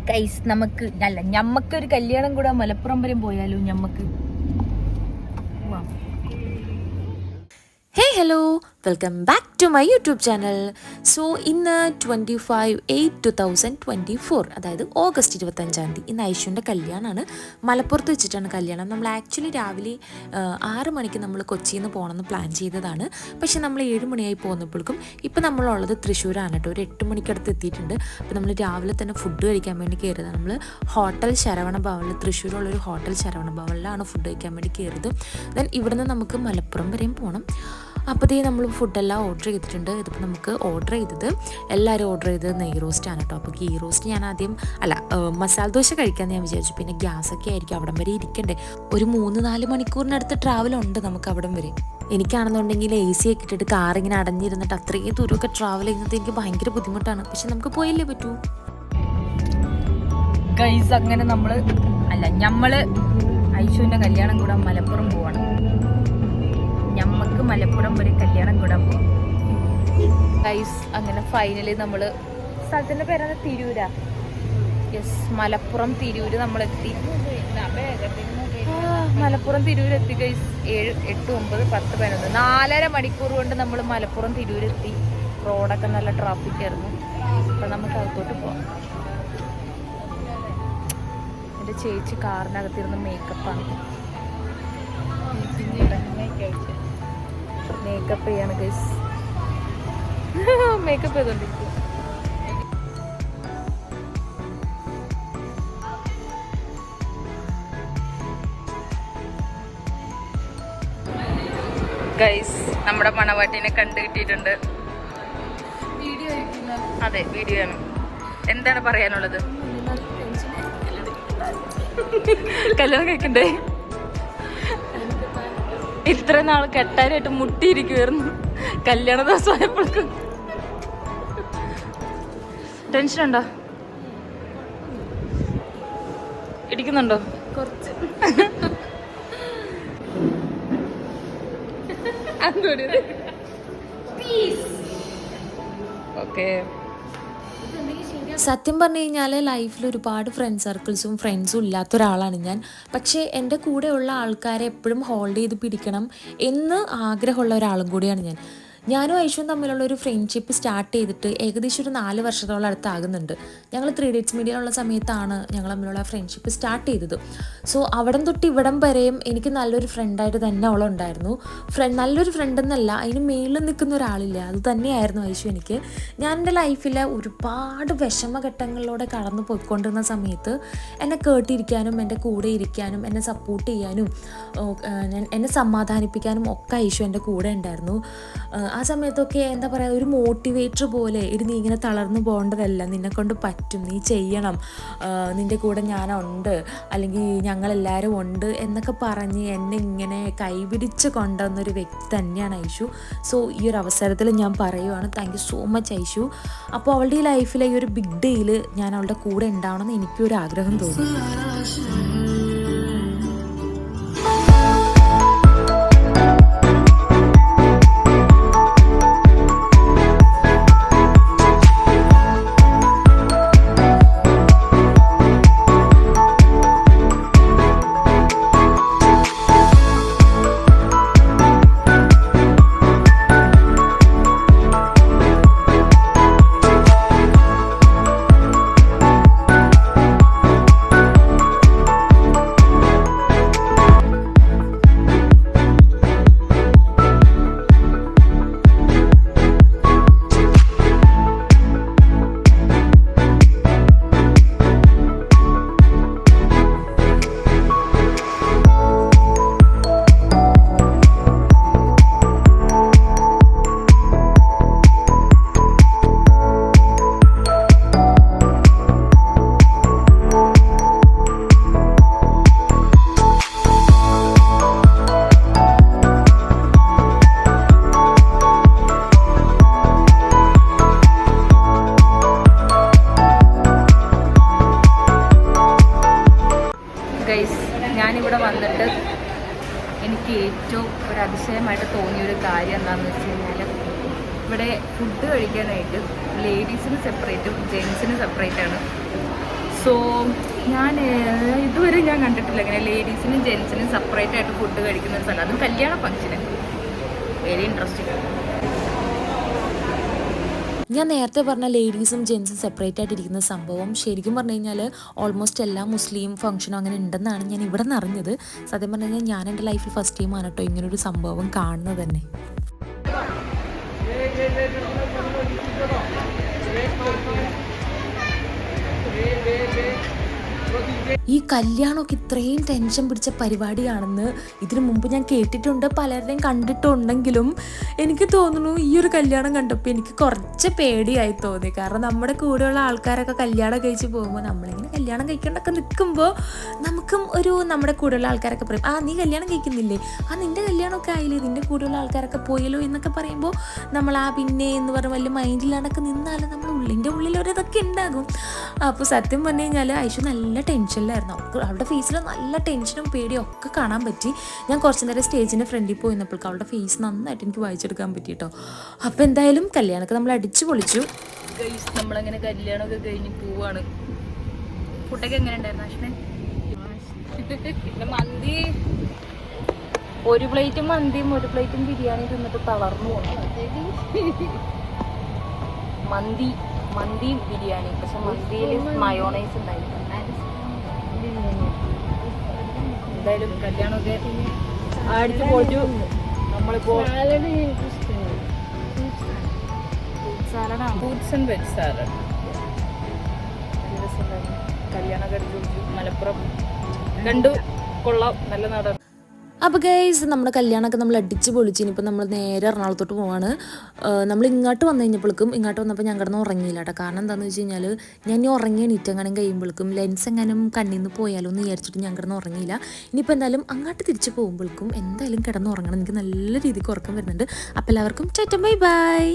Guys നമുക്ക് അല്ല ഞമ്മക്കൊരു കല്യാണം കൂടെ മലപ്പുറം വരെ പോയാലോ ഞമ്മക്ക്. Hey hello, welcome back to my YouTube channel. So ഇന്ന് 25/8/2024, അതായത് ഓഗസ്റ്റ് 25 ഇന്ന് ഐഷുവിൻ്റെ കല്യാണമാണ്. മലപ്പുറത്ത് വെച്ചിട്ടാണ് കല്യാണം. നമ്മൾ ആക്ച്വലി രാവിലെ 6 മണിക്ക് നമ്മൾ കൊച്ചിയിൽ നിന്ന് പോകണമെന്ന് പ്ലാൻ ചെയ്തതാണ്. പക്ഷേ നമ്മൾ 7 മണിയായി പോകുന്നപ്പോഴേക്കും ഇപ്പം നമ്മളുള്ളത് തൃശ്ശൂരാണ് കേട്ടോ. ഒരു 8 മണിക്കടുത്ത് എത്തിയിട്ടുണ്ട്. അപ്പോൾ നമ്മൾ രാവിലെ തന്നെ ഫുഡ് കഴിക്കാൻ വേണ്ടി കയറിയത്. നമ്മൾ ഹോട്ടൽ ശരവണ ഭവനിൽ, തൃശ്ശൂരുള്ളൊരു ഹോട്ടൽ ശരവണ ഭവനിലാണ് ഫുഡ് കഴിക്കാൻ വേണ്ടി കയറിയത്. ദെൻ ഇവിടുന്ന് നമുക്ക് മലപ്പുറം വരെയും പോകണം. അപ്പോഴത്തേ നമ്മൾ ഫുഡെല്ലാം ഓർഡർ ചെയ്തിട്ടുണ്ട്. ഇതിപ്പോൾ നമുക്ക് എല്ലാവരും ഓർഡർ ചെയ്തത് നെയ് റോസ്റ്റാണ് കേട്ടോ. അപ്പോൾ ഗീ റോസ്റ്റ് ഞാൻ ആദ്യം മസാല ദോശ കഴിക്കാമെന്ന് ഞാൻ വിചാരിച്ചു. പിന്നെ ഗ്യാസൊക്കെ ആയിരിക്കും, അവിടം വരെ ഇരിക്കണ്ടേ. ഒരു 3-4 മണിക്കൂറിനടുത്ത് ട്രാവലുണ്ട് നമുക്ക് അവിടം വരെ. എനിക്കാണെന്നുണ്ടെങ്കിൽ AC ഒക്കെ ഇട്ടിട്ട് കാറിങ്ങനെ അടഞ്ഞിരുന്നിട്ട് അത്രയും ദൂരമൊക്കെ ട്രാവൽ ചെയ്യുന്നത് എനിക്ക് ഭയങ്കര ബുദ്ധിമുട്ടാണ്. പക്ഷെ നമുക്ക് പോയല്ലേ പറ്റൂ. ഗൈസ് അങ്ങനെ ഞമ്മള് ഐഷുവിന്റെ കല്യാണം കൂടാൻ മലപ്പുറം പോവാണ്. ഞമ്മക്ക് മലപ്പുറം വരെ കല്യാണം കൂടാൻ പോവാം ഗൈസ്. അങ്ങനെ ഫൈനലി നമ്മള് സ്ഥലത്തിന്റെ പേരാണ് തിരൂരാ. യെസ്, മലപ്പുറം തിരൂര് നമ്മളെത്തി. മലപ്പുറം തിരൂരെത്തി ഗൈസ്. 7, 8, 9, 10, 11 4.5 മണിക്കൂർ കൊണ്ട് നമ്മൾ മലപ്പുറം തിരൂരെത്തി. റോഡൊക്കെ നല്ല ട്രാഫിക് ആയിരുന്നു. അപ്പൊ നമുക്ക് അകത്തോട്ട് പോവാം. എൻ്റെ ചേച്ചി കാറിനകത്തിരുന്ന് മേക്കപ്പാണ്. മേക്കപ്പ് ചെയ്യാണ് ഗൈസ്. മേക്കപ്പ് ചെയ്തോണ്ടിരിക്കും. ഗൈസ് നമ്മുടെ മണവാട്ടിനെ കണ്ടു കിട്ടിയിട്ടുണ്ട്. അതെ, വീഡിയോ ആണ്. എന്താണ് പറയാനുള്ളത്? കല്യാണം കഴിക്കണ്ടേ? ഇത്ര നാൾ കെട്ടാനായിട്ട് മുട്ടിയിരിക്കുവായിരുന്നു. കല്യാണ ദിവസം ആയപ്പോഴേക്കും ടെൻഷനുണ്ടോ? ഇടിക്കുന്നുണ്ടോ? കുറച്ച്. ഓക്കെ. സത്യം പറഞ്ഞു കഴിഞ്ഞാൽ ലൈഫിൽ ഒരുപാട് ഫ്രണ്ട്സും ഇല്ലാത്ത ഒരാളാണ് ഞാൻ. പക്ഷേ എൻ്റെ കൂടെയുള്ള ആൾക്കാരെ എപ്പോഴും ഹോൾഡ് ചെയ്ത് പിടിക്കണം എന്ന് ആഗ്രഹമുള്ള ഒരാളും കൂടിയാണ് ഞാൻ. ഞാനും ഐഷുവും തമ്മിലുള്ള ഒരു ഫ്രണ്ട്ഷിപ്പ് സ്റ്റാർട്ട് ചെയ്തിട്ട് ഏകദേശം ഒരു 4 വർഷത്തോളം അടുത്താകുന്നുണ്ട്. ഞങ്ങൾ 3 ഡേറ്റ്സ് മീഡിയയിലുള്ള സമയത്താണ് ഞങ്ങൾ തമ്മിലുള്ള ഫ്രണ്ട്ഷിപ്പ് സ്റ്റാർട്ട് ചെയ്തത്. സോ അവിടം തൊട്ട് ഇവിടം വരെയും എനിക്ക് നല്ലൊരു ഫ്രണ്ടായിട്ട് തന്നെ അവളുണ്ടായിരുന്നു. നല്ലൊരു ഫ്രണ്ട് എന്നല്ല, അതിന് മേളിൽ നിൽക്കുന്ന ഒരാളില്ല, അത് തന്നെയായിരുന്നു ഐഷു എനിക്ക്. ഞാൻ എൻ്റെ ലൈഫിലെ ഒരുപാട് വിഷമഘട്ടങ്ങളിലൂടെ കടന്നു പോയിക്കൊണ്ടിരുന്ന സമയത്ത് എന്നെ കേട്ടിരിക്കാനും എൻ്റെ കൂടെ ഇരിക്കാനും എന്നെ സപ്പോർട്ട് ചെയ്യാനും എന്നെ സമാധാനിപ്പിക്കാനും ഒക്കെ ഐഷു എൻ്റെ കൂടെ ഉണ്ടായിരുന്നു. ആ സമയത്തൊക്കെ എന്താ പറയുക, ഒരു മോട്ടിവേറ്റർ പോലെ, നീ ഇങ്ങനെ തളർന്നു പോകേണ്ടതല്ല, നിന്നെക്കൊണ്ട് പറ്റും, നീ ചെയ്യണം, നിൻ്റെ കൂടെ ഞാനുണ്ട്, അല്ലെങ്കിൽ ഞങ്ങളെല്ലാവരും ഉണ്ട് എന്നൊക്കെ പറഞ്ഞ് എന്നെ ഇങ്ങനെ കൈപിടിച്ച് കൊണ്ടുവന്നൊരു വ്യക്തി തന്നെയാണ് ഐഷു. സോ ഈ ഒരു അവസരത്തിൽ ഞാൻ പറയുവാണ്, thank you so much Aishu. അപ്പോൾ അവളുടെ ഈ ലൈഫിലെ ഈ ഒരു ബിഗ് ഡേയിൽ ഞാൻ അവളുടെ കൂടെ ഉണ്ടാവണമെന്ന് എനിക്കൊരു ആഗ്രഹം തോന്നി. ഞാനിവിടെ വന്നിട്ട് എനിക്ക് ഏറ്റവും ഒരു അതിശയമായിട്ട് തോന്നിയൊരു കാര്യം എന്താണെന്ന് വെച്ച് കഴിഞ്ഞാൽ, ഇവിടെ ഫുഡ് കഴിക്കാനായിട്ട് ലേഡീസിന് സെപ്പറേറ്റും ജെൻസിന് സെപ്പറേറ്റാണ്. സോ സോ ഞാൻ ഇതുവരെ ഞാൻ കണ്ടിട്ടില്ല ഇങ്ങനെ ലേഡീസിനും ജെൻസിനും സെപ്പറേറ്റ് ആയിട്ട് ഫുഡ് കഴിക്കുന്ന ഒരു സ്ഥലം, അതും കല്യാണ ഫംഗ്ഷന്. Very interesting. ഞാൻ നേരത്തെ പറഞ്ഞ ലേഡീസും ജെൻസും സെപ്പറേറ്റ് ആയിട്ടിരിക്കുന്ന സംഭവം ശരിക്കും പറഞ്ഞു കഴിഞ്ഞാൽ ഓൾമോസ്റ്റ് എല്ലാ മുസ്ലിം ഫംഗ്ഷനും അങ്ങനെ ഉണ്ടെന്നാണ് ഞാൻ ഇവിടെ നിന്ന് അറിഞ്ഞത്. സത്യം പറഞ്ഞു കഴിഞ്ഞാൽ ഞാൻ എൻ്റെ ലൈഫിൽ ഫസ്റ്റ് ടൈമാണ് കേട്ടോ ഇങ്ങനൊരു സംഭവം കാണുന്നത് തന്നെ. ഈ കല്യാണമൊക്കെ ഇത്രയും ടെൻഷൻ പിടിച്ച പരിപാടിയാണെന്ന് ഇതിനു മുമ്പ് ഞാൻ കേട്ടിട്ടുണ്ട്, പലരുടെയും കണ്ടിട്ടുണ്ടെങ്കിലും എനിക്ക് തോന്നുന്നു ഈ ഒരു കല്യാണം കണ്ടപ്പോൾ എനിക്ക് കുറച്ച് പേടിയായി തോന്നി. കാരണം നമ്മുടെ കൂടെയുള്ള ആൾക്കാരൊക്കെ കല്യാണം കഴിച്ച് പോകുമ്പോൾ നമ്മളിങ്ങനെ കല്യാണം കഴിക്കേണ്ടൊക്കെ നിൽക്കുമ്പോൾ നമുക്കും നമ്മുടെ കൂടെയുള്ള ആൾക്കാരൊക്കെ പറയും, നീ കല്യാണം കഴിക്കുന്നില്ലേ, നിൻ്റെ കല്യാണമൊക്കെ ആയില്ലേ, നിൻ്റെ കൂടെയുള്ള ആൾക്കാരൊക്കെ പോയല്ലോ എന്നൊക്കെ പറയുമ്പോൾ നമ്മൾ പിന്നെ എന്ന് പറഞ്ഞ് വലിയ മൈൻഡിലാണ്ടൊക്കെ നിന്നാലും നമ്മൾ ഉള്ളിൽ ഒരിതൊക്കെ ഉണ്ടാകും. അപ്പോൾ സത്യം പറഞ്ഞു കഴിഞ്ഞാൽ ഐഷു നല്ല ടെൻഷനിലായിരുന്നു. അവളുടെ ഫേസിൽ നല്ല ടെൻഷനും പേടിയും ഒക്കെ കാണാൻ പറ്റി. ഞാൻ കുറച്ച് നേരം സ്റ്റേജിൻ്റെ ഫ്രണ്ടിൽ പോയി നിന്നപ്പോൾ അവളുടെ ഫേസ് നന്നായിട്ട് എനിക്ക് വായിച്ചെടുക്കാൻ പറ്റി കേട്ടോ. അപ്പോൾ എന്തായാലും കല്യാണമൊക്കെ നമ്മൾ അടിച്ചു പൊളിച്ചു. നമ്മളങ്ങനെ കല്യാണമൊക്കെ കഴിഞ്ഞ് പോവാണ്. ഫുഡൊക്കെ എങ്ങനെ ഉണ്ടായിരുന്നു അശ്വിനെ? പിന്നെ മന്തി, ഒരു പ്ലേറ്റും മന്തിയും ഒരു പ്ലേറ്റും ബിരിയാണി തിന്നിട്ട് തളർന്നു പോകുന്നു. മന്തിയും ബിരിയാണി, പക്ഷെ മന്തിയിൽ മയോണൈസ് ഉണ്ടായിരുന്നു. എന്തായാലും കല്യാണമൊക്കെ അടിച്ചു പൊളിച്ചു. നമ്മളിപ്പോ ഫ്രൂട്ട്സ് ആൻഡ് വെജ് സാലഡ് കല്യാണമൊക്കെ അടിച്ചു പൊളിച്ചു. മലപ്പുറം കണ്ടു, കൊള്ളാം, നല്ല നാടാണ്. അപ്പോൾ ഗൈസ് നമ്മുടെ കല്യാണമൊക്കെ നമ്മൾ അടിച്ച് പൊളിച്ച് ഇനിയിപ്പോൾ നമ്മൾ നേരെ എറണാകുളത്തോട്ട് പോവാണ്. നമ്മൾ ഇങ്ങോട്ട് വന്നപ്പോൾ ഞാൻ കിടന്ന് ഉറങ്ങിയില്ല കേട്ടോ. കാരണം എന്താണെന്ന് വെച്ച് കഴിഞ്ഞാൽ ഞാൻ ഇനി ഉറങ്ങി എണീറ്റെങ്ങാനും കഴിയുമ്പോഴേക്കും ലെൻസ് എങ്ങാനും കണ്ണിൽ നിന്ന് പോയാലോ എന്ന് വിചാരിച്ചിട്ട് ഞാൻ കിടന്ന് ഉറങ്ങിയില്ല. ഇനിയിപ്പോൾ എന്തായാലും അങ്ങോട്ട് തിരിച്ച് പോകുമ്പോഴേക്കും എന്തായാലും കിടന്ന് ഉറങ്ങണം. എനിക്ക് നല്ല രീതിക്ക് ഉറക്കം വരുന്നുണ്ട്. അപ്പോൾ എല്ലാവർക്കും ടാറ്റ ബൈ ബൈ.